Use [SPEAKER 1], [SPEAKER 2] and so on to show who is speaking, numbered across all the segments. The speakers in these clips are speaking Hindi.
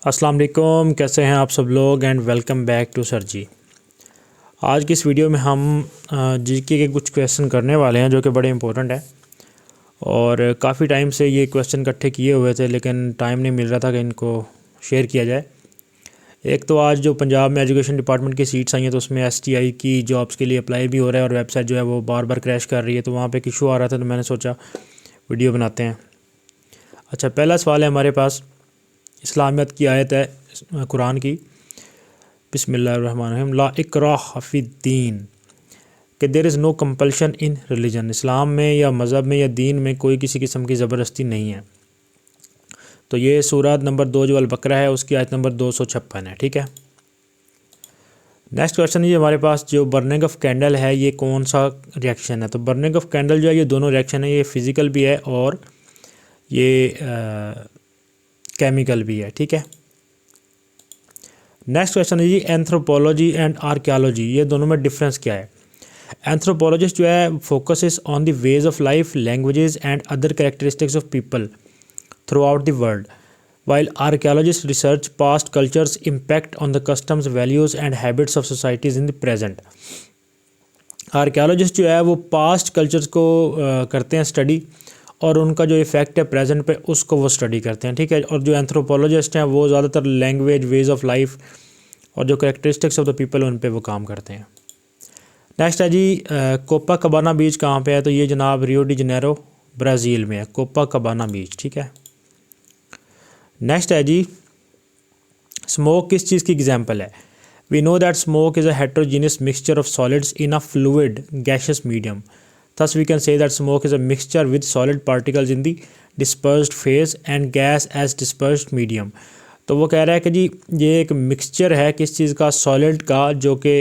[SPEAKER 1] अस्सलाम वालेकुम, कैसे हैं आप सब लोग and welcome back to sir ji. आज की इस वीडियो में हम जीके के कुछ क्वेश्चन करने वाले हैं जो कि बड़े इंपॉर्टेंट हैं और काफ़ी टाइम से ये क्वेश्चन इकट्ठे किए हुए थे लेकिन टाइम नहीं मिल रहा था कि इनको शेयर किया जाए। एक तो आज जो पंजाब में एजुकेशन डिपार्टमेंट की सीट्स आई हैं तो उसमें STI की जॉब्स के लिए अप्लाई भी हो रहा है और वेबसाइट जो है वो बार बार क्रैश कर रही है, तो वहाँ पे एक इशू आ रहा था तो मैंने सोचा वीडियो बनाते हैं। अच्छा, पहला सवाल है हमारे पास, इस्लामियत की आयत है कुरान की, बिस्मिल्लाहिर्रहमानिर्रहीम, ला इकराह फिद्दीन, कि there is no compulsion in religion. इस्लाम में या मज़हब में या दीन में कोई किसी किस्म की ज़बरदस्ती नहीं है। तो ये सूरत नंबर 2 जो अल-बकरा है उसकी आयत नंबर 256 है। ठीक है, नेक्स्ट क्वेश्चन ये हमारे पास, जो बर्निंग ऑफ कैंडल है ये कौन सा रिएक्शन है। तो बर्निंग ऑफ कैंडल जो है ये दोनों रिएक्शन है, ये फ़िज़िकल भी है और ये केमिकल भी है। ठीक है, नेक्स्ट क्वेश्चन है जी, एंथ्रोपोलॉजी एंड आर्कियोलॉजी, ये दोनों में डिफरेंस क्या है। एंथ्रोपोलॉजिस्ट जो है focuses on the ways of life, languages and other characteristics of people through out the world, while archaeologists research past cultures' impact on the customs, values and habits of societies in the present। Archaeologist जो है वो पास्ट कल्चर्स को करते हैं स्टडी और उनका जो इफ़ेक्ट है प्रेजेंट पे उसको वो स्टडी करते हैं। ठीक है, और जो एंथ्रोपोलॉजिस्ट हैं वो ज़्यादातर लैंग्वेज, वेज ऑफ लाइफ और जो करेक्टरिस्टिक्स ऑफ द पीपल उन पे वो काम करते हैं। नेक्स्ट है जी, कोपा कबाना बीच कहाँ पे है। तो ये जनाब रियो डी जनेरो ब्राज़ील में है, कोपा कबाना बीच। ठीक है, नेक्स्ट है जी, स्मोक किस चीज़ की एग्जांपल है। We know that smoke is a heterogeneous mixture of solids in a fluid gaseous medium, thus we can say that smoke is a mixture with solid particles in the dispersed phase and gas as dispersed medium। तो वो कह रहा है कि जी ये एक मिक्सचर है किस चीज़ का, सॉलिड का, जो कि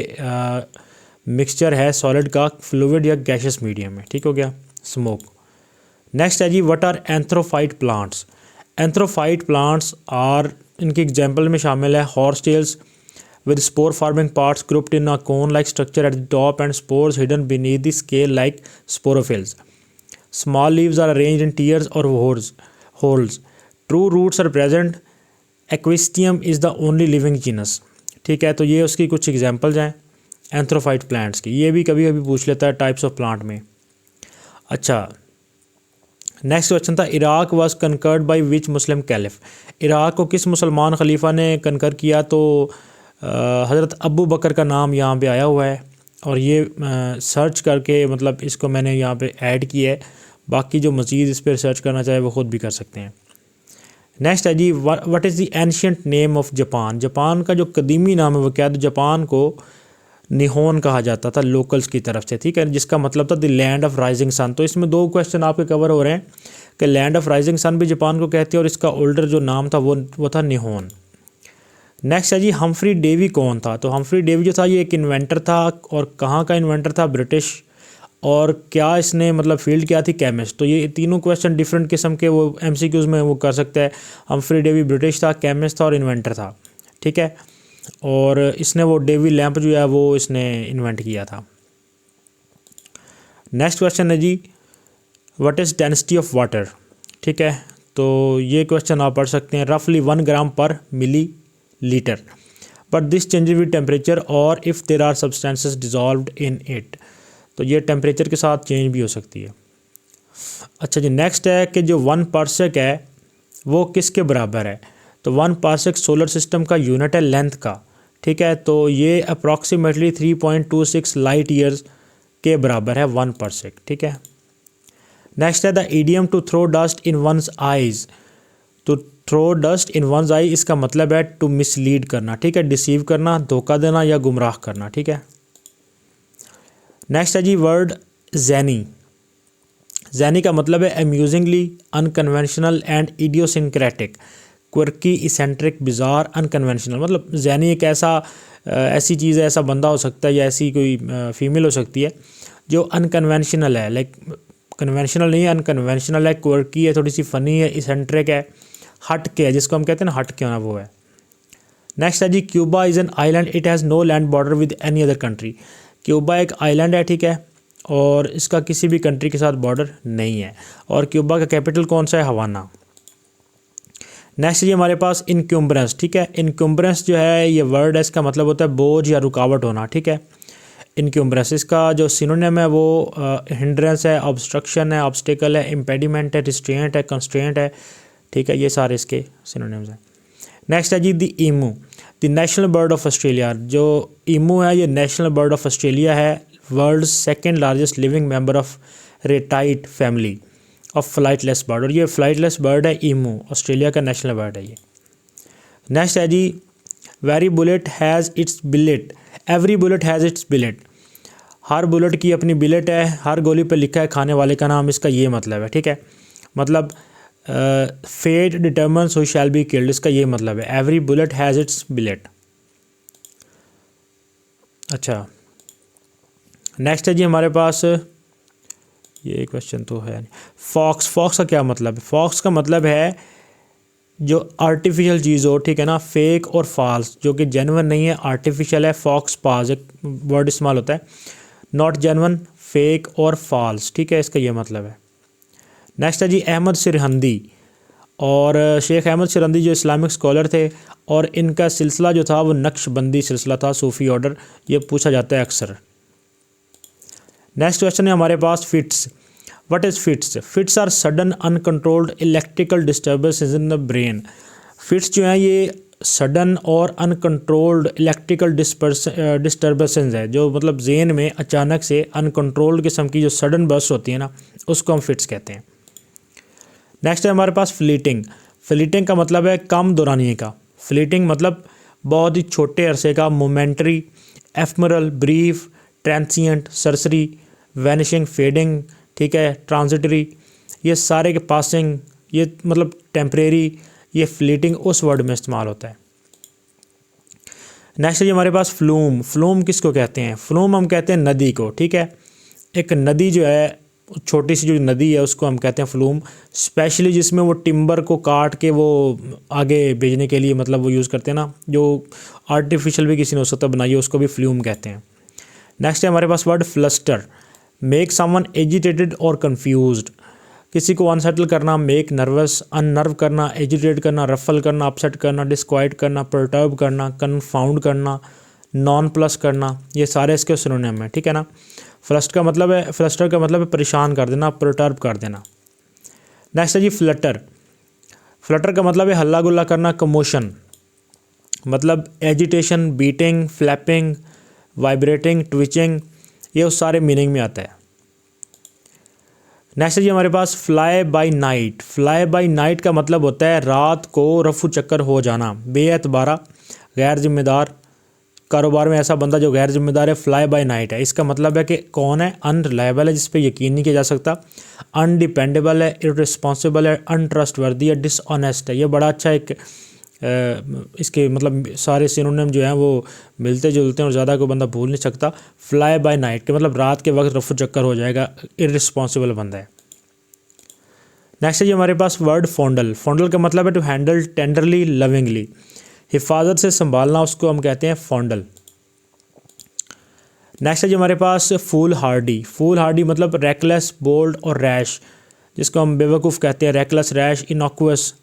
[SPEAKER 1] मिक्सचर है सॉलिड का फ्लूइड या गैशियस मीडियम में। ठीक हो गया स्मोक। नेक्स्ट है जी, what are anthrophyte plants. Anthrophyte plants are, इनकी एग्जाम्पल में शामिल है horsetails with spore forming parts grouped in a cone like structure at the top and spores hidden beneath the scale like sporophylls। Small leaves are arranged in tiers or holes। True roots are present। Equisteum is the only living genus। ठीक है, तो ये उसकी कुछ एग्जांपल्स हैं एंथ्रोफाइट प्लांट्स की, ये भी कभी कभी पूछ लेता है टाइप्स ऑफ प्लांट में। अच्छा, नेक्स्ट क्वेश्चन था, Iraq was conquered by which Muslim caliph. Iraq को किस मुसलमान खलीफा ने कनकर किया। तो हज़रत अबू बकर का नाम यहाँ पे आया हुआ है और ये सर्च करके मतलब इसको मैंने यहाँ पे ऐड किया है, बाकी जो मज़ीद इस पर रिसर्च करना चाहे वो ख़ुद भी कर सकते हैं। नेक्स्ट है जी, what is the ancient name of Japan. Japan का जो कदीमी नाम है वो क्या है। तो जापान को निहोन कहा जाता था लोकल्स की तरफ से। ठीक है, जिसका मतलब था the land of rising sun. तो इसमें दो क्वेश्चन आपके कवर हो रहे हैं कि लैंड ऑफ राइजिंग सन भी जापान को कहते हैं और इसका ओल्डर जो नाम था वो था निहोन। नेक्स्ट है जी, हम्फ्री डेवी कौन था। तो हम्फ्री डेवी जो था ये एक इन्वेंटर था और कहाँ का इन्वेंटर था, ब्रिटिश, और क्या इसने मतलब फील्ड क्या थी, केमिस्ट। तो ये तीनों क्वेश्चन डिफरेंट किस्म के वो MCQs में वो कर सकता है। हम्फ्री डेवी ब्रिटिश था, केमिस्ट था और इन्वेंटर था। ठीक है, और इसने वो डेवी लैंप जो है वो इसने इन्वेंट किया था। नेक्स्ट क्वेश्चन है जी, what is density of water. ठीक है, तो ये क्वेश्चन आप पढ़ सकते हैं, रफली 1 ग्राम पर millilitre, but this changes with temperature और if there are substances dissolved in it. तो ये टेम्परेचर के साथ चेंज भी हो सकती है। अच्छा जी, नेक्स्ट है कि जो 1 पार्सेक है वो किसके बराबर है। तो 1 पार्सेक सोलर सिस्टम का यूनिट है लेंथ का। ठीक है, तो ये अप्रॉक्सीमेटली 3.26 लाइट ईयर्स के बराबर है 1 पार्सेक। ठीक है, नेक्स्ट है the idiom to throw dust in one's eyes. तो throw dust in one's eye, इसका मतलब है टू मिसलीड करना। ठीक है, डिसीव करना, धोखा देना या गुमराह करना। ठीक है, नेक्स्ट है जी, वर्ड जैनी। जैनी का मतलब है amusingly, unconventional and idiosyncratic, quirky, eccentric, bizarre, unconventional. मतलब जैनी एक ऐसी चीज़ है, ऐसा बंदा हो सकता है या ऐसी कोई फीमेल हो सकती है जो अनकन्वेंशनल है, लाइक कन्वेंशनल नहीं है, अनकन्वेंशनल है, क्वर्की है, थोड़ी सी फ़नी है, इसेंट्रिक है, हट के है, जिसको हम कहते हैं ना हट के होना, वो है। नेक्स्ट है जी, Cuba is an island, it has no land border with any other country. Cuba एक आइलैंड है। ठीक है, और इसका किसी भी कंट्री के साथ बॉर्डर नहीं है। और क्यूबा का कैपिटल कौन सा है, हवाना। नेक्स्ट जी हमारे पास इनक्यूम्बरेंस, ठीक है। इनक्यूम्बरेंस जो है ये वर्ड है, इसका मतलब होता है बोझ या रुकावट होना, ठीक है। इनक्यूम्बरेंस इसका जो सिनोनिम है वो हिंड्रेंस है, ऑब्स्ट्रक्शन है, ऑब्स्टिकल है, इम्पेडिमेंट है, रिस्ट्रेंट है, कंस्ट्रेंट है, ठीक है। ये सारे इसके सिनोनिम्स हैं। नेक्स्ट है जी the emu, the national bird of Australia. जो ईमू है ये नेशनल बर्ड ऑफ ऑस्ट्रेलिया है, world second largest living member of ratite family of flightless bird, और ये फ्लाइटलेस बर्ड है ईमू, ऑस्ट्रेलिया का नेशनल बर्ड है ये। नेक्स्ट है जी every bullet has its billet, every bullet has its billet. हर बुलेट की अपनी बिलेट है, हर गोली पर लिखा है खाने वाले का नाम, इसका ये मतलब है, ठीक है। मतलब fate determines who shall be killed, इसका ये मतलब है, every bullet has its billet. अच्छा नेक्स्ट है जी हमारे पास, ये क्वेश्चन तो है नहीं, फॉक्स, फॉक्स का क्या मतलब है? फॉक्स का मतलब है जो आर्टिफिशियल चीज़ हो, ठीक है ना, फेक और फॉल्स, जो कि जेन्युइन नहीं है, आर्टिफिशियल है, फॉक्स पास एक वर्ड इस्तेमाल होता है, नॉट जेन्युइन, फेक और फॉल्स, ठीक है, इसका ये मतलब है। नेक्स्ट है जी अहमद सिरहंदी, और शेख अहमद सिरहंदी जो इस्लामिक स्कॉलर थे, और इनका सिलसिला जो था वो नक्शबंदी सिलसिला था, सूफ़ी ऑर्डर, ये पूछा जाता है अक्सर। नेक्स्ट क्वेश्चन है हमारे पास fits, what is fits? Fits are sudden uncontrolled electrical disturbances in the brain. Fits जो हैं ये सडन और अनकंट्रोल्ड इलेक्ट्रिकल डिस्टर्बेंसेस है, जो मतलब जेन में अचानक से अनकंट्रोल्ड किस्म की जो सडन बर्स्ट होती है ना, उसको हम फिट्स कहते हैं। नेक्स्ट है हमारे पास फ्लीटिंग, फ्लीटिंग का मतलब है कम दौरानिए का, फ्लीटिंग मतलब बहुत ही छोटे अरसे का, मोमेंटरी, एफमरल, ब्रीफ, ट्रांसिएंट, सरसरी, वैनिशिंग, फेडिंग, ठीक है, ट्रांजिटरी, ये सारे के पासिंग, ये मतलब टेम्परेरी, ये फ्लीटिंग उस वर्ड में इस्तेमाल होता है। नेक्स्ट है हमारे पास फ्लूम, फ्लूम किसको कहते हैं? फ्लूम हम कहते हैं नदी को, ठीक है। एक नदी जो है, छोटी सी जो नदी है उसको हम कहते हैं फ्लूम, स्पेशली जिसमें वो टिम्बर को काट के वो आगे भेजने के लिए मतलब वो यूज़ करते हैं ना, जो आर्टिफिशियल भी किसी ने हो सकता बनाई है, उसको भी फ्लूम कहते हैं। नेक्स्ट है हमारे पास word fluster, make someone agitated और कन्फ्यूज्ड, किसी को अनसेटल करना, मेक नर्वस, अननर्व करना, एजिटेट करना, रफल करना, अपसेट करना, डिस्क्वाइट करना, परटर्ब करना, कन्फाउंड करना, नॉन प्लस करना, ये सारे इसके सिनोनिम हैं, ठीक है ना। फ्लस्टर का मतलब है परेशान कर देना, परटर्ब कर देना। नेक्स्ट है जी फ्लटर, फ्लटर का मतलब है हल्ला गुल्ला करना, कमोशन, मतलब agitation, beating, flapping, vibrating, twitching, ये उस सारे मीनिंग में आता है। नेक्स्ट है जी हमारे पास fly by night, fly by night का मतलब होता है रात को रफू चक्कर हो जाना, बेएतबारा, गैर जिम्मेदार, कारोबार में ऐसा बंदा जो गैर जिम्मेदार है, फ्लाई बाय नाइट है। इसका मतलब है कि कौन है? अनरिलायबल है, जिस पे यकीन नहीं किया जा सकता, अनडिपेंडेबल है, इररिस्पॉन्सिबल है, अनट्रस्टवर्दी है, डिसऑनेस्ट है। ये बड़ा अच्छा एक इसके मतलब सारे सिनोनिम जो हैं वो मिलते जुलते हैं और ज़्यादा कोई बंदा भूल नहीं सकता। फ्लाई बाय नाइट के मतलब रात के वक्त रफू चक्कर हो जाएगा, इररिस्पॉन्सिबल बंदा है। नेक्स्ट है जी हमारे पास वर्ड फॉन्डल, फॉन्डल का मतलब है टू हैंडल टेंडरली, लविंगली, हिफाजत से संभालना, उसको हम कहते हैं फॉन्डल। नेक्स्ट है जी हमारे पास फूल हार्डी, फूल हार्डी मतलब रेकलेस, बोल्ड और रैश, जिसको हम बेवकूफ़ कहते हैं, reckless, rash, innocuous,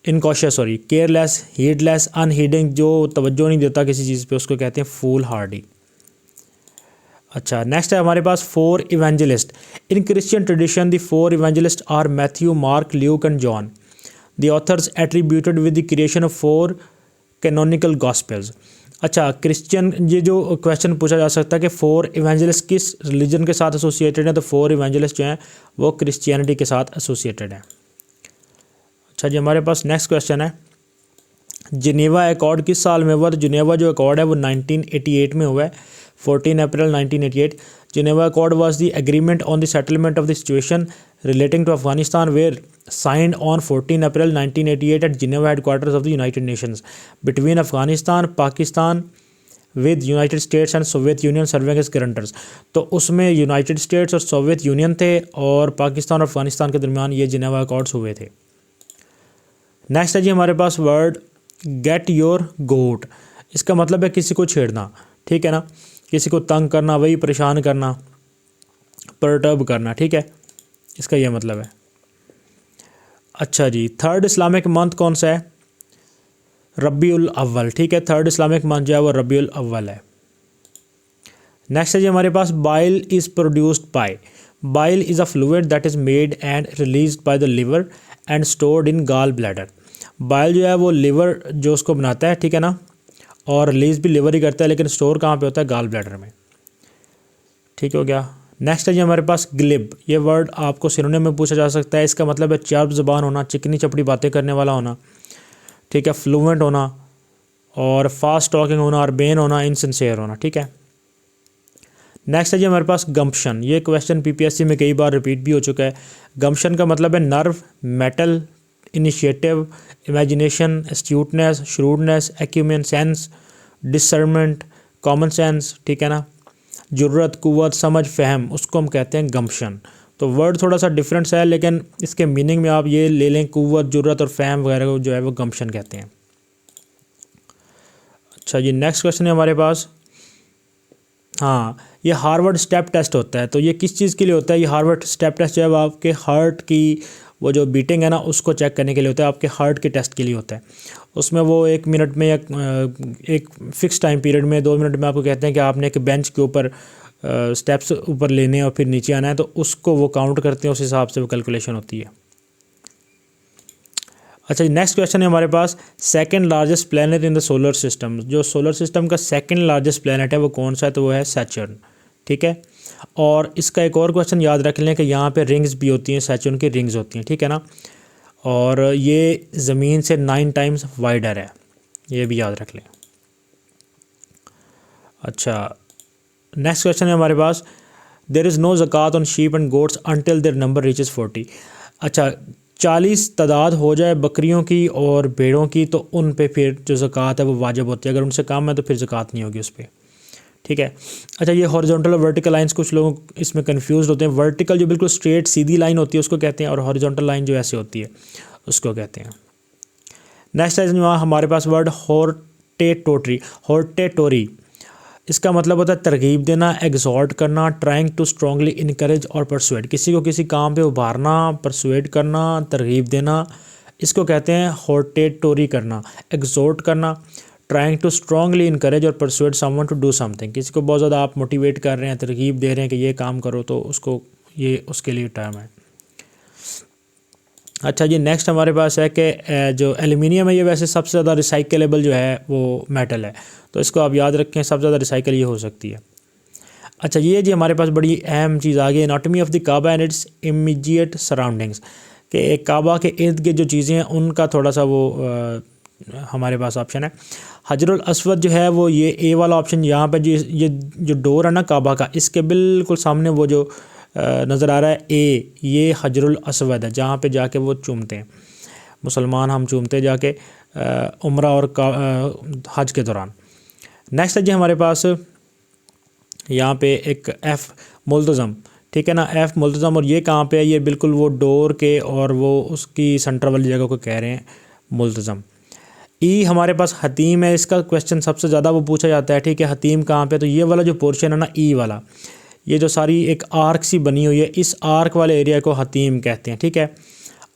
[SPEAKER 1] incautious, sorry, careless, heedless, unheeding, जो तवज्जो नहीं देता किसी चीज़ पे, उसको कहते हैं फूल हार्डी। अच्छा नेक्स्ट है हमारे पास four evangelist, in Christian tradition the four evangelist are Matthew, Mark, Luke and John, the authors attributed with the creation of four canonical gospels. अच्छा क्रिश्चियन, ये जो क्वेश्चन पूछा जा सकता है कि फोर इवेंजलिस्ट किस रिलीजन के साथ एसोसिएटेड है, तो फोर इवेंजलिस्ट जो हैं वो क्रिश्चियनिटी के साथ एसोसिएटेड हैं। अच्छा जी हमारे पास नेक्स्ट क्वेश्चन है, जिनेवा अकॉर्ड किस साल में हुआ? तो जिनेवा जो अकॉर्ड है वो 1988 में हुआ है, 14 अप्रैल 1988। Geneva Accord was the agreement on the settlement of the situation relating to Afghanistan were signed on 14 April 1988 at Geneva headquarters of the United Nations between Afghanistan, Pakistan with United States and Soviet Union serving as guarantors. तो उसमें यूनाइटेड स्टेट्स और सोवियत यूनियन थे और पाकिस्तान और अफगानिस्तान के दरमियान ये जिनेवा अकॉर्ड्स हुए थे। नेक्स्ट है जी हमारे पास वर्ड गेट योर गोट, इसका मतलब है किसी को छेड़ना, ठीक है ना, किसी को तंग करना, वही परेशान करना, परटर्ब करना, ठीक है, इसका यह मतलब है। अच्छा जी, थर्ड इस्लामिक मंथ कौन सा है? रबीउल अव्वल, ठीक है, थर्ड इस्लामिक मंथ जो है वो रबीउल अव्वल है। नेक्स्ट है जी हमारे पास bile is produced by. Bile is a fluid that is made and released by the liver and stored in gall bladder. Bile जो है वो लिवर जो उसको बनाता है, ठीक है ना, और रिलीज भी लिवर ही करता है, लेकिन स्टोर कहाँ पे होता है? गाल ब्लैडर में। ठीक हो गया। नेक्स्ट है जी हमारे पास ग्लिब। ये वर्ड आपको सिनोनिम में पूछा जा सकता है। इसका मतलब है चार्प ज़बान होना, चिकनी चपड़ी बातें करने वाला होना, ठीक है, फ्लुएंट होना, और फास्ट टॉकिंग होना, और बेन होना, इनसिंसियर होना, ठीक है। नेक्स्ट है जी हमारे पास गम्पशन। ये क्वेश्चन पीपीएससी में कई बार रिपीट भी हो चुका है। गम्पशन का मतलब है nerve, mettle, initiative, imagination, astuteness, shrewdness, acumen, sense, discernment, common sense, ठीक है ना, जुर्रत, कुव्वत, समझ, फहम, उसको हम कहते हैं गम्पशन। तो वर्ड थोड़ा सा डिफरेंस है, लेकिन इसके मीनिंग में आप ये ले लें, कुव्वत, जुर्रत और फहम वगैरह को जो है वो गम्पशन कहते हैं। अच्छा जी, नेक्स्ट क्वेश्चन है हमारे पास। हाँ, ये हार्वर्ड स्टेप टेस्ट होता है। तो ये किस चीज़ के लिए होता है? ये हार्वर्ड स्टेप टेस्ट जो है वो आपके हार्ट की वो जो बीटिंग है ना उसको चेक करने के लिए होता है, आपके हार्ट के टेस्ट के लिए होता है। उसमें वो 1 मिनट में या एक फ़िक्स टाइम पीरियड में 2 मिनट में आपको कहते हैं कि आपने एक बेंच के ऊपर स्टेप्स ऊपर लेने हैं और फिर नीचे आना है, तो उसको वो काउंट करते हैं, उस हिसाब से वो कैलकुलेशन होती है। अच्छा जी, नेक्स्ट क्वेश्चन है हमारे पास। Second largest planet in the solar system. जो सोलर सिस्टम का सेकंड लार्जेस्ट प्लैनेट है वो कौन सा है? तो वो है सैटर्न, ठीक है। और इसका एक और क्वेश्चन याद रख लें कि यहाँ पे रिंग्स भी होती हैं, सैटर्न की रिंग्स होती हैं, ठीक है ना, और ये ज़मीन से 9 टाइम्स वाइडर है, ये भी याद रख लें। अच्छा, नेक्स्ट क्वेश्चन है हमारे पास। There is no zakat on sheep and goats until their number reaches 40। अच्छा, 40 तादाद हो जाए बकरियों की और भेड़ों की तो उन पे फिर जो ज़कात है वो वाजिब होती है। अगर उनसे कम है तो फिर ज़कात नहीं होगी उस पर, ठीक है। अच्छा, ये हॉरिजॉन्टल और वर्टिकल लाइंस कुछ लोग इसमें कंफ्यूज होते हैं। वर्टिकल जो बिल्कुल स्ट्रेट सीधी लाइन होती है उसको कहते हैं, और हॉरिजॉन्टल लाइन जो ऐसे होती है उसको कहते हैं। नेक्स्ट है हमारे पास वर्ड हॉर्टेटोरी। हॉर्टेटोरी इसका मतलब होता है तरगीब देना, एग्जॉर्ट करना, ट्राइंग टू स्ट्रांगली इनकरेज और परसुएड। किसी को किसी काम पे उभारना, परसुएड करना, तरगीब देना, इसको कहते हैं हॉर्टेटोरी करना। एग्जॉर्ट करना, ट्राइंग टू स्ट्रांगली इनकरेज और persuade someone to do something. किसी को बहुत ज़्यादा आप मोटिवेट कर रहे हैं, तरगीब दे रहे हैं कि ये काम करो, तो उसको ये उसके लिए टर्म है। अच्छा जी, नेक्स्ट हमारे पास है कि जो एल्युमिनियम है ये वैसे सबसे ज़्यादा रिसाइकलेबल जो है वो मेटल है, तो इसको आप याद रखें, सबसे ज़्यादा रिसाइकल ये हो सकती है। अच्छा, ये जी हमारे पास बड़ी अहम चीज़ आ गई, anatomy of the Kaaba and its immediate surroundings, कि एक काबा के इर्द गिर्द जो चीज़ें हैं उनका थोड़ा सा वो हमारे पास ऑप्शन है। हजरुल अस्वद जो है वो ये ए वाला ऑप्शन, यहाँ पे ये जो डोर है ना काबा का, इसके बिल्कुल सामने वो जो नज़र आ रहा है ए, ये हजरुल अस्वद है, जहाँ पे जाके वो चूमते हैं, मुसलमान हम चूमते हैं जाके उम्रा और हज के दौरान। नेक्स्ट है जी हमारे पास यहाँ पे एक एफ़ मुल्तज़म, ठीक है ना, एफ़ मुल्तज़म, और ये कहाँ पे है? ये बिल्कुल वो डोर के और वो उसकी सेंटर वाली जगह को कह रहे हैं मुल्तज़म। ई हमारे पास हतीम है। इसका क्वेश्चन सबसे ज़्यादा वो पूछा जाता है, ठीक है, हतीम कहाँ पे? तो ये वाला जो पोर्शन है ना ई वाला, ये जो सारी एक आर्क सी बनी हुई है, इस आर्क वाले एरिया को हतीम कहते हैं, ठीक है।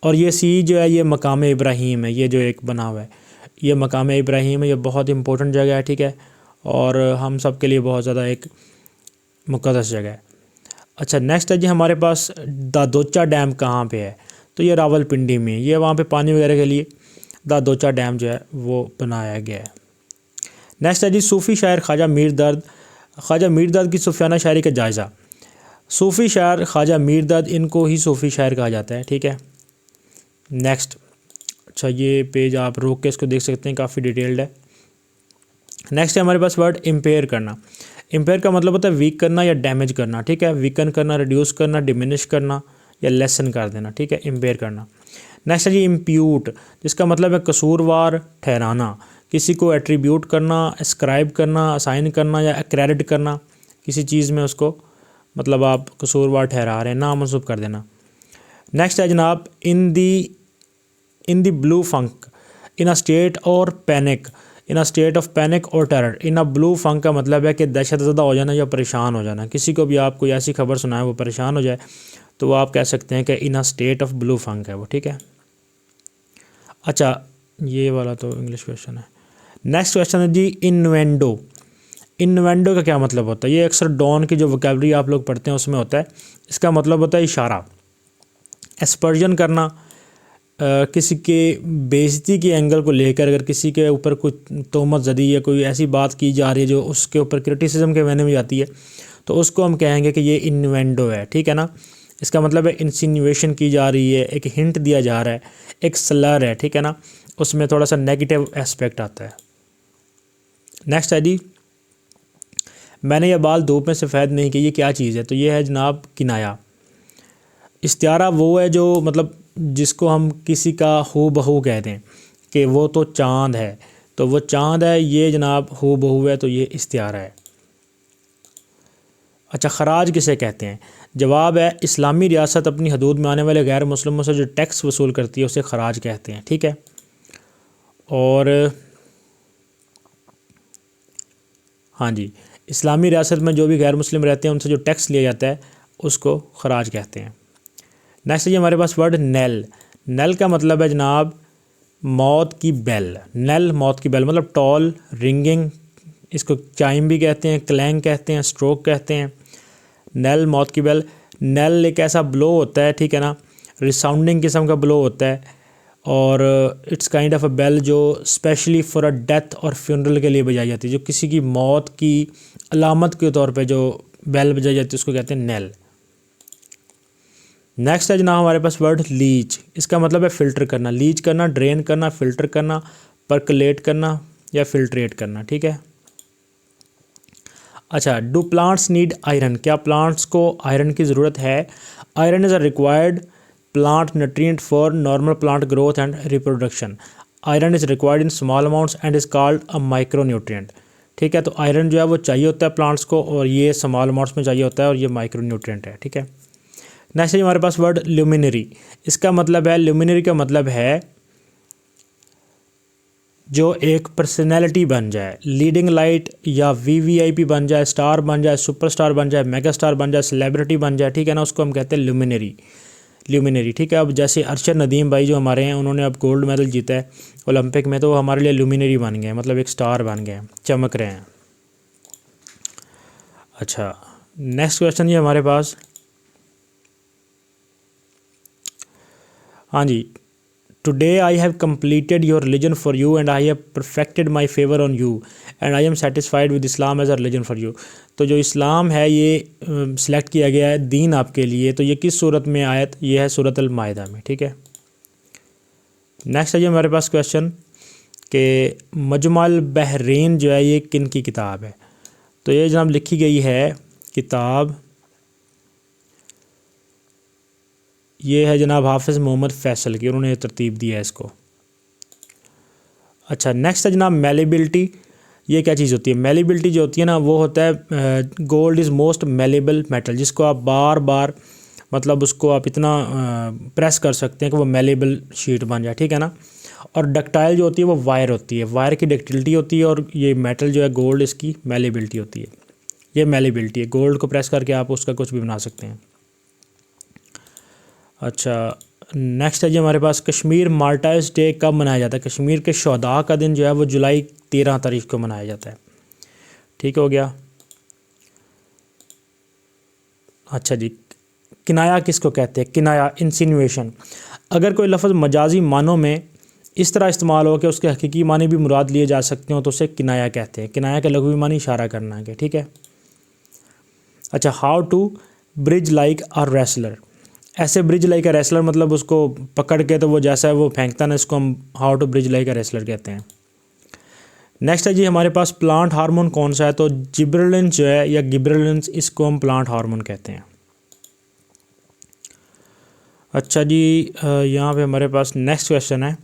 [SPEAKER 1] और ये सी जो है ये मकाम इब्राहीम है, ये जो एक बना हुआ है ये मकाम इब्राहीम है, ये बहुत इंपॉर्टेंट जगह है, ठीक है, और हम सब के लिए बहुत ज़्यादा एक मुक़द्दस जगह है। अच्छा, नेक्स्ट है जी हमारे पास दादोचा डैम कहाँ पे है? तो ये रावलपिंडी में, ये वहाँ पे पानी वगैरह के लिए दादोचा डैम जो है वो बनाया गया है। नेक्स्ट है जी सूफ़ी शायर ख्वाजा मीर दर्द। ख्वाजा मीर दर्द की सूफियाना शायरी का जायज़ा। सूफ़ी शायर ख्वाजा मीर दर्द, इनको ही सूफ़ी शायर कहा जाता है, ठीक है। नेक्स्ट, अच्छा ये पेज आप रोक के इसको देख सकते हैं, काफ़ी डिटेल्ड है। नेक्स्ट है हमारे पास वर्ड इम्पेयर करना। इम्पेयर का मतलब होता है वीक करना या डैमेज करना, ठीक है, वीकन करना, रिड्यूस करना, डिमिनिश करना या लेसन कर देना, ठीक है, इम्पेयर करना। नेक्स्ट है जी इम्प्यूट, जिसका मतलब है कसूरवार ठहराना, किसी को एट्रीब्यूट करना, एस्क्राइब करना, असाइन करना या क्रेडिट करना, किसी चीज़ में उसको मतलब आप कसूरवार ठहरा रहे हैं, नामंसूब कर देना। नेक्स्ट है जनाब in the blue funk, in a state और panic, in a state of panic और terror. In a blue funk का मतलब है कि दहशत ज़दा हो जाना या परेशान हो जाना। किसी को भी आप कोई ऐसी खबर सुनाए वो परेशान हो जाए तो वो आप कह सकते हैं कि इन अ स्टेट ऑफ ब्लू फंक है वो, ठीक है। अच्छा, ये वाला तो इंग्लिश क्वेश्चन है। नेक्स्ट क्वेश्चन है जी इन्वेंडो। इन्वेंडो का क्या मतलब होता है? ये अक्सर डॉन की जो वोकैबुलरी आप लोग पढ़ते हैं उसमें होता है। इसका मतलब होता है इशारा, एस्पर्जन करना, किसी के बेइज्जती के एंगल को लेकर अगर किसी के ऊपर कुछ तोहमत ज़दी या कोई ऐसी बात की जा रही है जो उसके ऊपर क्रिटिसिज्म के मैंने में जाती है, तो उसको हम कहेंगे कि ये इन्वेंडो है, ठीक है ना। इसका मतलब है इंसिनुएशन की जा रही है, एक हिंट दिया जा रहा है, एक स्लर है, ठीक है ना, उसमें थोड़ा सा नेगेटिव एस्पेक्ट आता है। नेक्स्ट है जी, मैंने ये बाल धूप में सफ़ेद नहीं की, ये क्या चीज़ है? तो ये है जनाब किनाया। इस्तियारा वो है जो मतलब जिसको हम किसी का हू बहू कह दें कि वो तो चाँद है, तो वो चाँद है, ये जनाब हू बहू है, तो ये इस्तियारा है। अच्छा, खराज किसे कहते हैं? जवाब है इस्लामी रियासत अपनी हदूद में आने वाले गैर मुस्लिमों से जो टैक्स वसूल करती है उसे खराज कहते हैं, ठीक है। और हाँ जी, इस्लामी रियासत में जो भी गैर मुस्लिम रहते हैं उनसे जो टैक्स लिया जाता है उसको खराज कहते हैं। नेक्स्ट है जी हमारे पास वर्ड नेल। नेल का मतलब है जनाब मौत की बेल। नेल मौत की बेल मतलब टॉल, रिंगिंग, इसको चाइम भी कहते हैं, क्लैंग कहते हैं, स्ट्रोक कहते हैं। नेल मौत की बेल। नेल एक ऐसा ब्लो होता है, ठीक है ना, रिसाउंडिंग किस्म का ब्लो होता है, और it's kind of a bell जो स्पेशली फॉर अ डेथ और फ्यूनरल के लिए बजाई जाती है। जो किसी की मौत की अलामत के तौर पे जो बेल बजाई जाती है उसको कहते हैं नेल। नेक्स्ट है जनाब हमारे पास वर्ड लीच। इसका मतलब है फ़िल्टर करना, लीच करना, ड्रेन करना, फ़िल्टर करना, परकलेट करना या फिल्ट्रेट करना, ठीक है। अच्छा, डू प्लांट्स नीड आयरन? क्या प्लांट्स को आयरन की ज़रूरत है? Iron is a required plant nutrient for normal plant growth and reproduction. Iron is required in small amounts and is called a micronutrient. ठीक है, तो आयरन जो है वो चाहिए होता है प्लांट्स को, और ये स्मॉल अमाउंट्स में चाहिए होता है, और ये माइक्रोन्यूट्रिएंट है, ठीक है। नेक्स्ट है हमारे पास वर्ड ल्यूमिनरी। इसका मतलब है, ल्यूमिनरी का मतलब है जो एक पर्सनैलिटी बन जाए, लीडिंग लाइट या वीवीआईपी बन जाए, स्टार बन जाए, सुपरस्टार बन जाए, मेगा स्टार बन जाए, सेलिब्रिटी बन जाए, ठीक है ना, उसको हम कहते हैं ल्यूमिनरी। ठीक है। अब जैसे अरशद नदीम भाई जो हमारे हैं, उन्होंने अब गोल्ड मेडल जीता है ओलंपिक में, तो वो हमारे लिए ल्यूमिनरी बन गए, मतलब एक स्टार बन गए, चमक रहे हैं। अच्छा, नेक्स्ट क्वेश्चन ये हमारे पास, हाँ जी, today I have completed your religion for you and I have perfected my favour on you and I am satisfied with Islam as a religion for you. तो जो इस्लाम है ये सिलेक्ट किया गया है दीन आपके लिए, तो ये किस सूरत में आयत? ये है सूरत अल माइदा में, ठीक है। नेक्स्ट है जी हमारे पास क्वेश्चन कि मजमुअल बहरीन जो है ये किन की किताब है? तो ये जनाब लिखी गई है किताब, ये है जनाब हाफिज़ मोहम्मद फैसल की, उन्होंने तरतीब दी है इसको। अच्छा, नेक्स्ट है जनाब मेलेबिलिटी। ये क्या चीज़ होती है? मेलेबिलिटी जो होती है ना, वो होता है gold is most malleable metal, जिसको आप बार बार मतलब उसको आप इतना प्रेस कर सकते हैं कि वो मेलेबल शीट बन जाए, ठीक है ना। और डक्टाइल जो होती है वो वायर होती है, वायर की डक्टिलिटी होती है, और ये मेटल जो है गोल्ड, इसकी मेलेबिलिटी होती है। ये मेलेबिलिटी है, गोल्ड को प्रेस करके आप उसका कुछ भी बना सकते हैं। अच्छा, नेक्स्ट है जी हमारे पास कश्मीर मार्टायर्स डे कब मनाया जाता है? कश्मीर के शहदा का दिन जो है वो जुलाई 13 तारीख को मनाया जाता है, ठीक हो गया। अच्छा जी, किनाया किसको कहते हैं? किनाया, इंसिनुएशन। अगर कोई लफ्ज़ मजाजी मानों में इस तरह इस्तेमाल हो कि उसके हकीकी मानी भी मुराद लिए जा सकते हो, तो उसे किनाया कहते हैं। किनाया के लघवी मानी इशारा करना है, ठीक है। अच्छा, how to bridge like a wrestler. ऐसे ब्रिज लाइक अ रेसलर मतलब उसको पकड़ के तो वो जैसा है वो फेंकता ना, इसको हम how to bridge like a wrestler कहते हैं। नेक्स्ट है जी हमारे पास प्लांट हार्मोन कौन सा है? तो जिब्रेलिन जो है या गिब्रेलिन, इसको हम प्लांट हार्मोन कहते हैं। अच्छा जी, यहाँ पे हमारे पास नेक्स्ट क्वेश्चन है,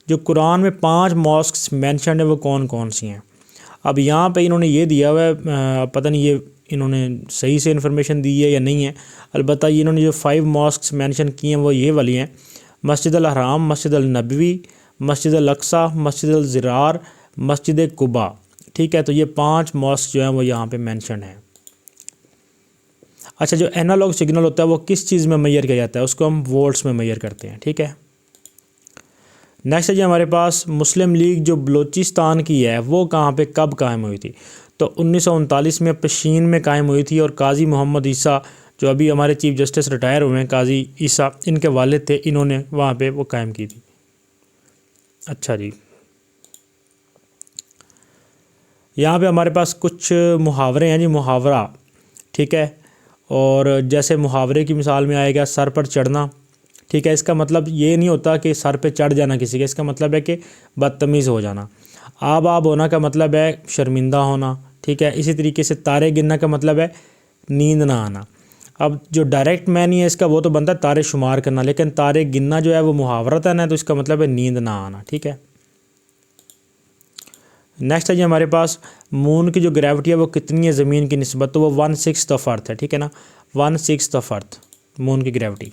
[SPEAKER 1] जो कुरान में 5 मॉस्क्स मेंशन है वो कौन कौन सी हैं? अब यहाँ पे इन्होंने ये दिया हुआ है, पता नहीं ये इन्होंने सही से इन्फॉर्मेशन दी है या नहीं है, अलबत्ता ये इन्होंने जो 5 मॉस्क्स मेंशन किए हैं वो ये वाली हैं: मस्जिद अल हराम, मस्जिद अल नबवी, मस्जिद अल अक्सा, मस्जिद अल ज़िरार, मस्जिद कुबा, ठीक है। तो ये 5 मॉस्क जो हैं वो यहाँ पे मेंशन है। अच्छा, जो एनालॉग सिग्नल होता है वो किस चीज़ में मेजर किया जाता है? उसको हम वोल्ट्स में मेजर करते हैं, ठीक है। नेक्स्ट है जी हमारे पास मुस्लिम लीग जो बलूचिस्तान की है वो कहाँ पे कब कायम हुई थी? तो 1939 में पशीन में कायम हुई थी, और काजी मोहम्मद ईसा जो अभी हमारे चीफ जस्टिस रिटायर हुए हैं, काजी ईसा, इनके वालिद थे, इन्होंने वहाँ पे वो कायम की थी। अच्छा जी, यहाँ पे हमारे पास कुछ मुहावरे हैं जी। मुहावरा, ठीक है, और जैसे मुहावरे की मिसाल में आएगा सर पर चढ़ना, ठीक है, इसका मतलब ये नहीं होता कि सर पे चढ़ जाना किसी का, इसका मतलब है कि बदतमीज़ हो जाना। आब होना का मतलब है शर्मिंदा होना, ठीक है। इसी तरीके से तारे गिनना का मतलब है नींद ना आना। अब जो डायरेक्ट मैनी है इसका वो तो बनता है तारे शुमार करना, लेकिन तारे गिनना जो है वो मुहावरतन है, तो इसका मतलब है नींद ना आना, ठीक है। नेक्स्ट है जी हमारे पास मून की जो ग्रेविटी है वो कितनी है ज़मीन की निस्बत? तो वो 1/6 ऑफ अर्थ है, ठीक है ना, 1/6 ऑफ अर्थ मून की ग्रेविटी।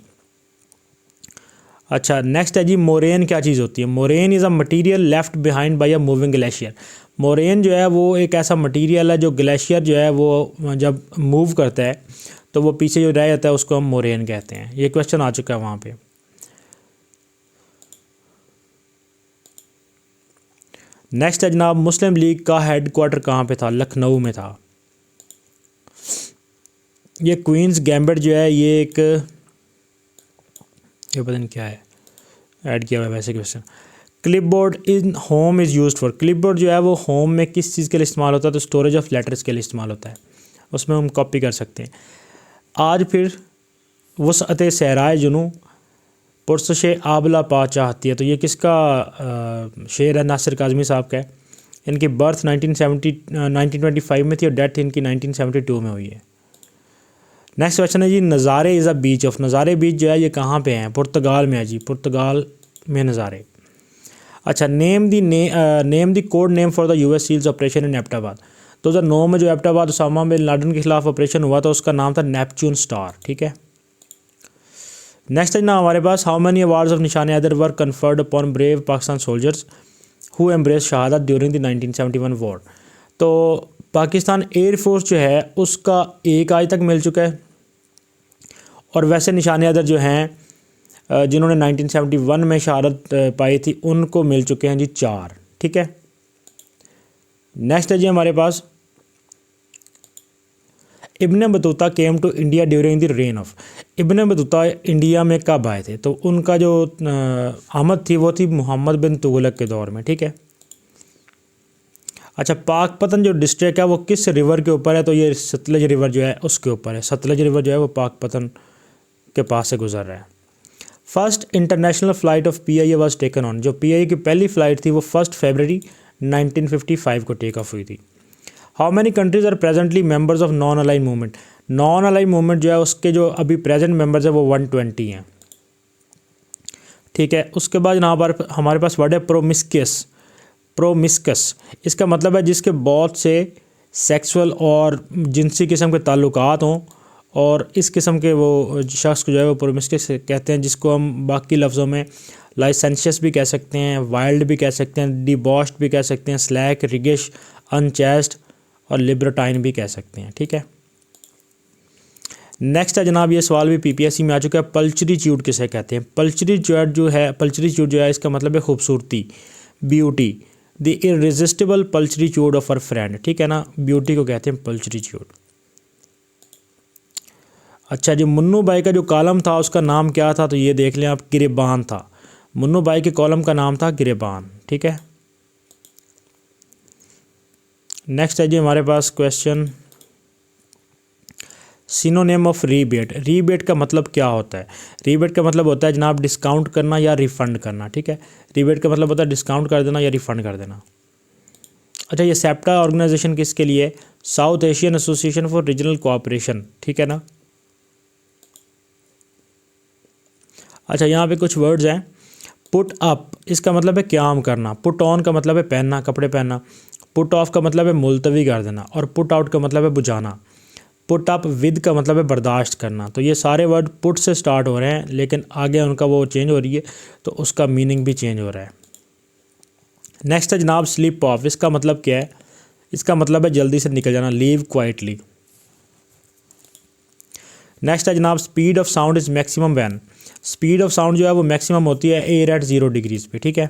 [SPEAKER 1] अच्छा, नेक्स्ट है जी मोरेन क्या चीज़ होती है? Moraine is a material left behind by a moving glacier. Moraine जो है वो एक ऐसा मटीरियल है जो ग्लेशियर जो है वो जब मूव करता है तो वो पीछे जो रह जाता है उसको हम मोरेन कहते हैं। ये क्वेश्चन आ चुका है वहाँ पे। नेक्स्ट है जनाब मुस्लिम लीग का हेड क्वार्टर कहाँ पे था? लखनऊ में था। ये क्वींस गैम्बिट जो है ये एक, ये पता नहीं क्या है ऐड किया हुआ है वैसे question. Clipboard in home is used for. Clipboard जो है वो होम में किस चीज़ के लिए इस्तेमाल होता है? तो स्टोरेज ऑफ लेटर्स के लिए इस्तेमाल होता है, उसमें हम कॉपी कर सकते हैं। आज फिर वसअत सहराए जुनू पुरसश आबला पा चाहती है, तो ये किसका शेर है? नासिर काज़मी साहब का है। इनकी बर्थ 1925 में थी और डेथ इनकी 1972 में हुई है। नेक्स्ट क्वेश्चन है जी नज़ारे इज़ अ बीच ऑफ। नज़ारे बीच जो है ये कहाँ पे हैं? पुर्तगाल में है जी, पुर्तगाल में नज़ारे। अच्छा, name the code name for the US SEALs operation in Abbottabad. 2009 में जो एबटाबाद उसामा बिन लादेन के खिलाफ ऑपरेशन हुआ था उसका नाम था नेपच्यून स्टार, ठीक है। नेक्स्ट है ना हमारे पास how many awards of Nishan Haider were conferred upon brave Pakistan soldiers who embrace shahadat during the 1971 war. तो पाकिस्तान एयरफोर्स जो है उसका एक आज तक मिल चुका है, और वैसे निशान हैदर जो हैं जिन्होंने 1971 में शहादत पाई थी उनको मिल चुके हैं जी 4, ठीक है। नेक्स्ट है जी हमारे पास Ibn Battuta came to India during the reign of. Ibn Battuta India में कब आए थे? तो उनका जो आमद थी वो थी मोहम्मद बिन तुगलक के दौर में, ठीक है। अच्छा, पाकपतन जो डिस्ट्रिक्ट है वो किस रिवर के ऊपर है? तो ये सतलज रिवर जो है उसके ऊपर है। सतलज रिवर जो है वो पाकपतन के पास से गुजर रहा है। First international flight of PIA was taken on. जो PIA की पहली फ़्लाइट थी वो 1 फरवरी 1955 को टेक ऑफ हुई थी। How many countries are presently members of non aligned movement. Non aligned movement जो है उसके जो अभी प्रेजेंट मेंबर्स है वो 120 हैं, ठीक है। उसके बाद यहाँ पर हमारे पास वर्ड है प्रोमिस्कस। प्रोमिस्कस इसका मतलब है जिसके बहुत से सेक्सुअल और जिनसी किस्म के ताल्लुकात हों, और इस किस्म के वो शख्स को जो है वो प्रोमिस्कस कहते हैं, जिसको हम बाकी लफ्ज़ों में लाइसेंशियस भी कह सकते हैं, वाइल्ड भी कह सकते हैं, डिबॉश्ड भी कह सकते हैं, स्लैक, रिगिश, अनचेस्ट और लिबर्टाइन भी कह सकते हैं, ठीक है। नेक्स्ट है जनाब, ये सवाल भी PPSC में आ चुका है, पल्चरीट्यूड किसे कहते हैं? पल्चरीट्यूड जो है इसका मतलब है खूबसूरती, beauty, the irresistible pulchritude of our friend, ठीक है ना, ब्यूटी को कहते हैं पल्चरीट्यूड। अच्छा जी, मुन्नू भाई का जो कॉलम था उसका नाम क्या था? तो ये देख लें आप, गिरेबान था। मुन्नू भाई के कॉलम का नाम था गिरेबान, ठीक है। नेक्स्ट है जी हमारे पास question, synonym of rebate. Rebate का मतलब क्या होता है? रीबेट का मतलब होता है जनाब डिस्काउंट करना या रिफ़ंड करना, ठीक है। रीबेट का मतलब होता है डिस्काउंट कर देना या रिफ़ंड कर देना। अच्छा, ये सेप्टा ऑर्गेनाइजेशन किसके लिए? South Asian association for regional cooperation, ठीक है ना। अच्छा, यहाँ पे कुछ वर्ड्स हैं। पुट अप इसका मतलब है क़याम करना, पुट ऑन का मतलब है पहनना, कपड़े पहनना, पुट ऑफ का मतलब है मुलतवी कर देना, और पुट आउट का मतलब है बुझाना। पुट अप विद का मतलब है बर्दाश्त करना। तो ये सारे वर्ड पुट से स्टार्ट हो रहे हैं, लेकिन आगे उनका वो चेंज हो रही है तो उसका मीनिंग भी चेंज हो रहा है। नेक्स्ट है जनाब स्लिप ऑफ। इसका मतलब क्या है? इसका मतलब है जल्दी से निकल जाना, लीव क्वाइटली। नेक्स्ट है जनाब speed of sound is maximum when. Speed of sound जो है वो मैक्सिमम होती है एयर एट 0 डिग्रीज़ पे, ठीक है।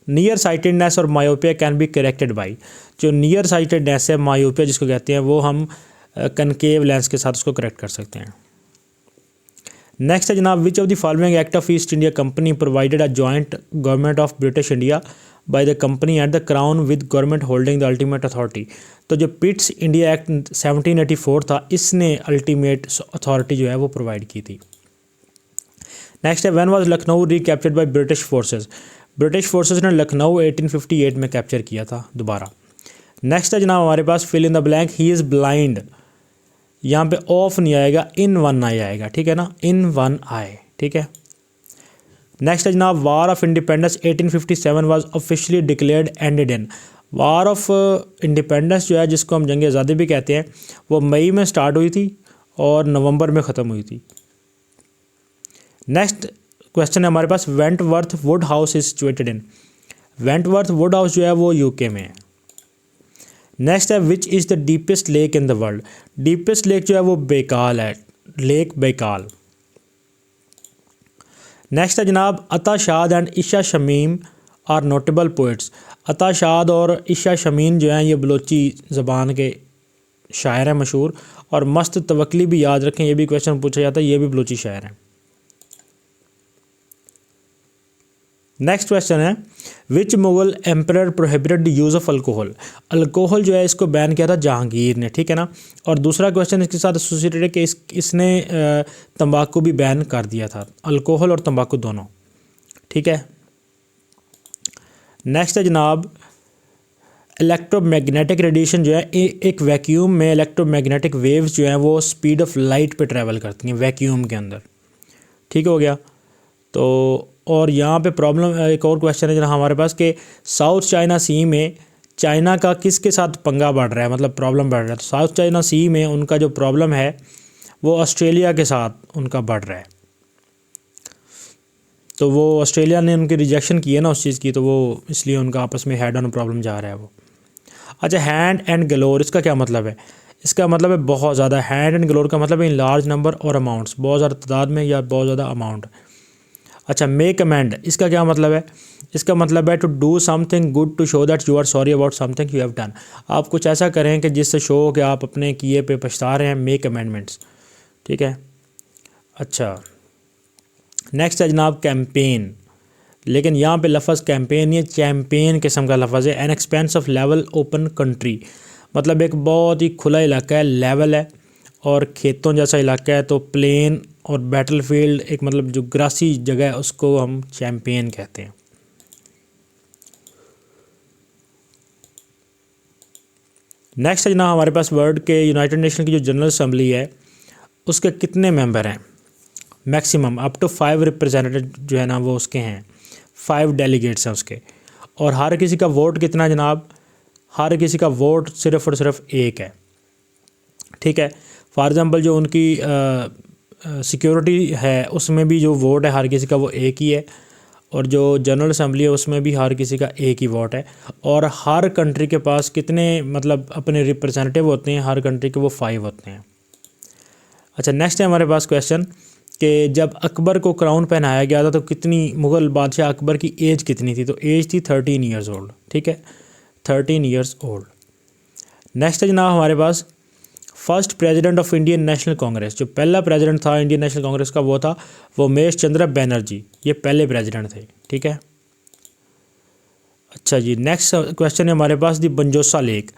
[SPEAKER 1] नियर साइटेडनेस और myopia can be corrected by, जो नियर साइटेडनेस है मायोपिया जिसको कहते हैं वो हम कनकेव लेंस के साथ उसको करेक्ट कर सकते हैं। नेक्स्ट है जनाब, which of the following act of east India company provided a joint government of British India by the company and the crown with government holding the ultimate authority. तो जो पिट्स इंडिया एक्ट 1784 था, इसने अल्टीमेट अथॉरिटी जो है वो प्रोवाइड की थी। नेक्स्ट है, when was Lucknow recaptured by British forces. British forces ने लखनऊ 1858 में कैप्चर किया था दोबारा। नेक्स्ट है जनाब हमारे पास fill in the blank, he is blind, यहाँ पे ऑफ नहीं आएगा, इन वन आई आएगा, ठीक है ना, इन वन आए, ठीक है। नेक्स्ट है जनाब, war of independence 1857 was officially declared ended in. War of independence जो है, जिसको हम जंग आज़ादी भी कहते हैं, वो मई में स्टार्ट हुई थी और नवंबर में ख़त्म हुई थी। नेक्स्ट क्वेश्चन है हमारे पास, Wentworth Wood House is situated in. Wentworth Wood House जो है वो यूके में है। नेक्स्ट है, which is the deepest lake in the world. Deepest lake जो है वो बेकाल है, लेक बेकाल। नेक्स्ट है जनाब, Ata Shad and Isha Shamim are notable poets. Ata Shad और ईशा शमीम जो हैं ये बलोची ज़बान के शायर हैं मशहूर, और मस्त तवक्ली भी याद रखें, ये भी क्वेश्चन पूछा जाता है, ये भी बलोची शायर हैं। नेक्स्ट क्वेश्चन है, which Mughal emperor prohibited the use of alcohol. Alcohol जो है इसको बैन किया था जहांगीर ने, ठीक है ना। और दूसरा क्वेश्चन इसके साथ एसोसिएटेड है कि इसने तंबाकू भी बैन कर दिया था, अल्कोहल और तंबाकू दोनों, ठीक है। नेक्स्ट है जनाब, इलेक्ट्रोमैग्नेटिक रेडिएशन जो है एक वैक्यूम में इलेक्ट्रोमैग्नेटिक वेव्स जो हैं वो स्पीड ऑफ लाइट पे ट्रैवल करती हैं वैक्यूम के अंदर, ठीक हो गया। तो और यहाँ पे प्रॉब्लम, एक और क्वेश्चन है जरा हमारे पास कि साउथ चाइना सी में चाइना का किसके साथ पंगा बढ़ रहा है, मतलब प्रॉब्लम बढ़ रहा है। तो साउथ चाइना सी में उनका जो प्रॉब्लम है वो ऑस्ट्रेलिया के साथ उनका बढ़ रहा है। तो वो ऑस्ट्रेलिया ने उनकी रिजेक्शन की है ना उस चीज़ की, तो वो इसलिए उनका आपस में हेड ऑन प्रॉब्लम जा रहा है वो। अच्छा, हैंड एंड गलोर, इसका क्या मतलब है? इसका मतलब है बहुत ज़्यादा। हैंड एंड गलोर का मतलब है इन लार्ज नंबर और अमाउंट्स, बहुत ज़्यादा तादाद में या बहुत ज़्यादा अमाउंट। अच्छा, मेक अमेंड, इसका क्या मतलब है? इसका मतलब है to do something good to show that you are sorry about something you have done. आप कुछ ऐसा करें कि जिससे शो हो कि आप अपने किए पे पछता रहे हैं, मेक अमेंडमेंट्स, ठीक है। अच्छा, नेक्स्ट है जनाब कैंपेन, लेकिन यहाँ पे लफ्ज़ कैंपेन ये चैम्पेन किस्म का लफ्ज़ है। An expense of level open country, मतलब एक बहुत ही खुला इलाका है, लेवल है और खेतों जैसा इलाका है। तो प्लेन और बैटलफील्ड एक मतलब जो ग्रासी जगह है उसको हम चैम्पेन कहते हैं। नेक्स्ट है जनाब हमारे पास वर्ल्ड के यूनाइटेड नेशन की जो जनरल असम्बली है उसके कितने मेंबर हैं? मैक्सिमम अप टू 5 रिप्रेजेंटेटिव जो है ना वो उसके हैं, 5 डेलीगेट्स हैं उसके। और हर किसी का वोट कितना है जनाब? हर किसी का वोट सिर्फ और सिर्फ एक है, ठीक है। फॉर एग्ज़ाम्पल जो उनकी सिक्योरिटी है उसमें भी जो वोट है हर किसी का वो एक ही है, और जो जनरल असम्बली है उसमें भी हर किसी का एक ही वोट है। और हर कंट्री के पास कितने मतलब अपने रिप्रेजेंटेटिव होते हैं? हर कंट्री के वो 5 होते हैं। अच्छा, नेक्स्ट है हमारे पास क्वेश्चन कि जब अकबर को क्राउन पहनाया गया था तो कितनी मुग़ल बादशाह अकबर की एज कितनी थी? तो एज थी 13 ईयर्स ओल्ड, ठीक है, 13 ईयर्स ओल्ड। नेक्स्ट है जनाब हमारे पास first president of Indian National Congress, जो पहला प्रेसिडेंट था इंडियन नेशनल कांग्रेस का वो था वो उमेश चंद्र बनर्जी, ये पहले प्रेसिडेंट थे, ठीक है। अच्छा जी, नेक्स्ट क्वेश्चन है हमारे पास दी बंजोसा लेक।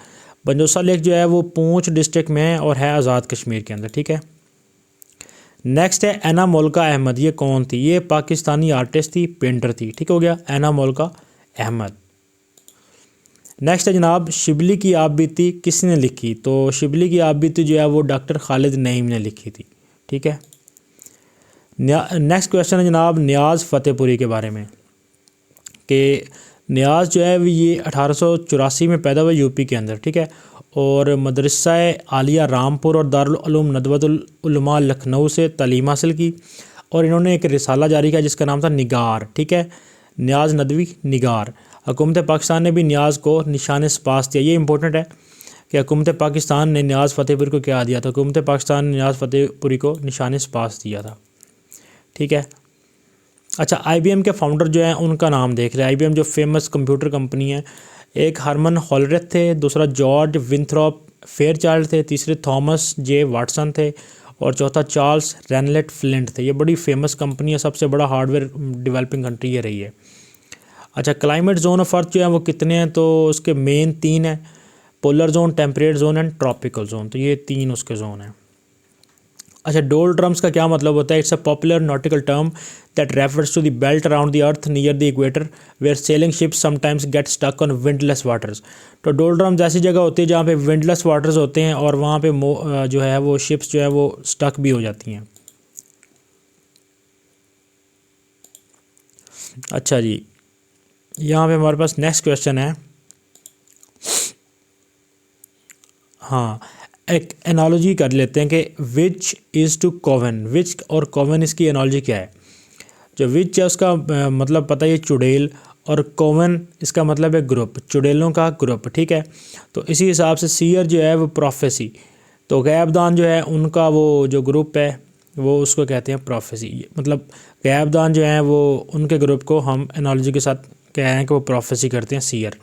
[SPEAKER 1] बंजोसा लेक जो है वो पूंछ डिस्ट्रिक्ट में है और है आज़ाद कश्मीर के अंदर, ठीक है। नेक्स्ट है एना मोल्का अहमद, ये कौन थी? ये पाकिस्तानी आर्टिस्ट थी, पेंटर थी, ठीक हो गया, एना मोल्का अहमद। नेक्स्ट है जनाब शिबली की आप बीती किसने लिखी? तो शिबली की आप बीती जो है वो डॉक्टर खालिद नईम ने लिखी थी, ठीक है। नेक्स्ट क्वेश्चन है जनाब नियाज़ फ़तेहपुरी के बारे में कि नियाज़ जो है ये 1884 में पैदा हुआ यूपी के अंदर, ठीक है। और मदरसा आलिया रामपुर और दारुल उलूम नदवतुल उलमा लखनऊ से तालीम हासिल की, और इन्होंने एक रिसाला जारी किया जिसका नाम था निगार, ठीक है, नियाज़ नदवी निगार। हुकूमत पाकिस्तान ने भी नियाज़ को निशान स्पास दिया। ये इंपॉर्टेंट है कि हुकूमत पाकिस्तान ने नियाज़ फ़तेहपुरी को क्या दिया था? हुकूमत पाकिस्तान ने नियाज़ फ़तेहपुरी को निशान स्पास दिया था, ठीक है। अच्छा, IBM के फाउंडर जो हैं उनका नाम देख रहे हैं। IBM जो फेमस कंप्यूटर कंपनी है, एक हरमन होलरेथ थे, दूसरा जॉर्ज विंथ्रॉप फेयरचाइल्ड थे, तीसरे थॉमस जे वाटसन थे और चौथा चार्ल्स रेनलेट फ्लिंट थे। ये बड़ी फेमस कंपनी है, सबसे बड़ा हार्डवेयर डेवलपिंग कंट्री ये रही है। अच्छा, क्लाइमेट जोन ऑफ अर्थ जो है वो कितने हैं, तो उसके मेन 3 हैं, polar zone, temperate zone and tropical zone. तो ये 3 उसके जोन हैं। अच्छा, डोल्ड्रम्स का क्या मतलब होता है? It's a popular nautical term that refers to the belt around the earth near the equator where sailing ships sometimes get stuck on windless waters. तो डोल्ड्रम्स ऐसी जगह होती है जहाँ पे विंडलेस वाटर्स होते हैं और वहाँ पे जो है वो शिप्स जो है वो स्टक भी हो जाती हैं। अच्छा जी, यहाँ पे हमारे पास नेक्स्ट क्वेश्चन है। हाँ, एक एनालॉजी कर लेते हैं कि विच इज़ टू कोवन, विच और कोवन इसकी एनालॉजी क्या है। जो विच है उसका मतलब पता है चुड़ैल, और कोवन इसका मतलब है ग्रुप, चुड़ैलों का ग्रुप, ठीक है। तो इसी हिसाब से सीयर जो है वो प्रोफेसी, तो गैबदान जो है उनका वो जो ग्रुप है वो उसको कहते हैं प्रोफेसी। मतलब गैबदान जो है वो उनके ग्रुप को हम एनालॉजी के साथ कह रहे हैं कि वो प्रोफेसी करते हैं, सीयर।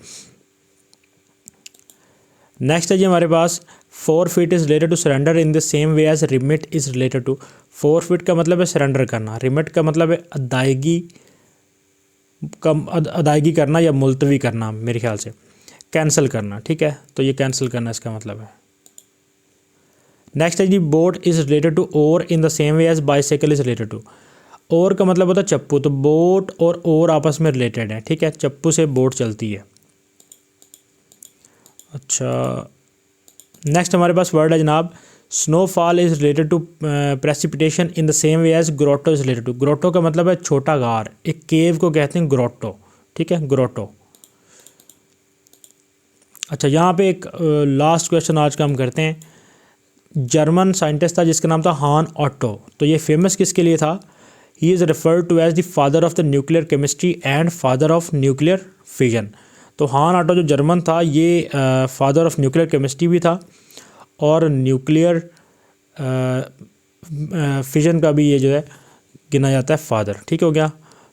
[SPEAKER 1] नेक्स्ट है जी हमारे पास, 4 फीट is related to surrender in the same way as remit is related to. 4 फीट का मतलब है सरेंडर करना, रिमिट का मतलब है अदायगी करना या मुलतवी करना, मेरे ख्याल से कैंसिल करना, ठीक है। तो ये कैंसिल करना इसका मतलब है। नेक्स्ट है जी, boat is related to oar in the same way as bicycle is related to. Oar का मतलब होता है चप्पू, तो बोट और ओर आपस में रिलेटेड है, ठीक है, चप्पू से बोट चलती है। अच्छा, नेक्स्ट हमारे पास वर्ड है जनाब, snowfall is related to precipitation in the same way as grotto is related to. Grotto का मतलब है छोटा गार, एक केव को कहते हैं ग्रोटो, ठीक है, ग्रोटो। अच्छा, यहाँ पे एक लास्ट क्वेश्चन आज का हम करते हैं। जर्मन साइंटिस्ट था जिसका नाम था हान ऑटो, तो ये फेमस किसके लिए था? He is referred to as the father of the nuclear chemistry and father of nuclear fission. तो हान ऑटो जो जर्मन था ये फादर ऑफ न्यूक्लियर केमिस्ट्री भी था और न्यूक्लियर फिजन का भी ये जो है गिना जाता है फादर, ठीक हो गया।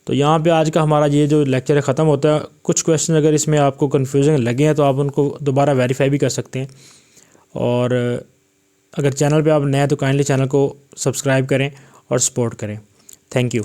[SPEAKER 1] तो यहाँ पे आज का हमारा ये जो लेक्चर है ख़त्म होता है। कुछ क्वेश्चन अगर इसमें आपको कन्फ्यूजन लगे हैं तो आप उनको दोबारा वेरीफाई भी कर सकते हैं, और अगर चैनल पे आप नए हैं तो काइंडली चैनल को सब्सक्राइब करें और सपोर्ट करें। Thank you.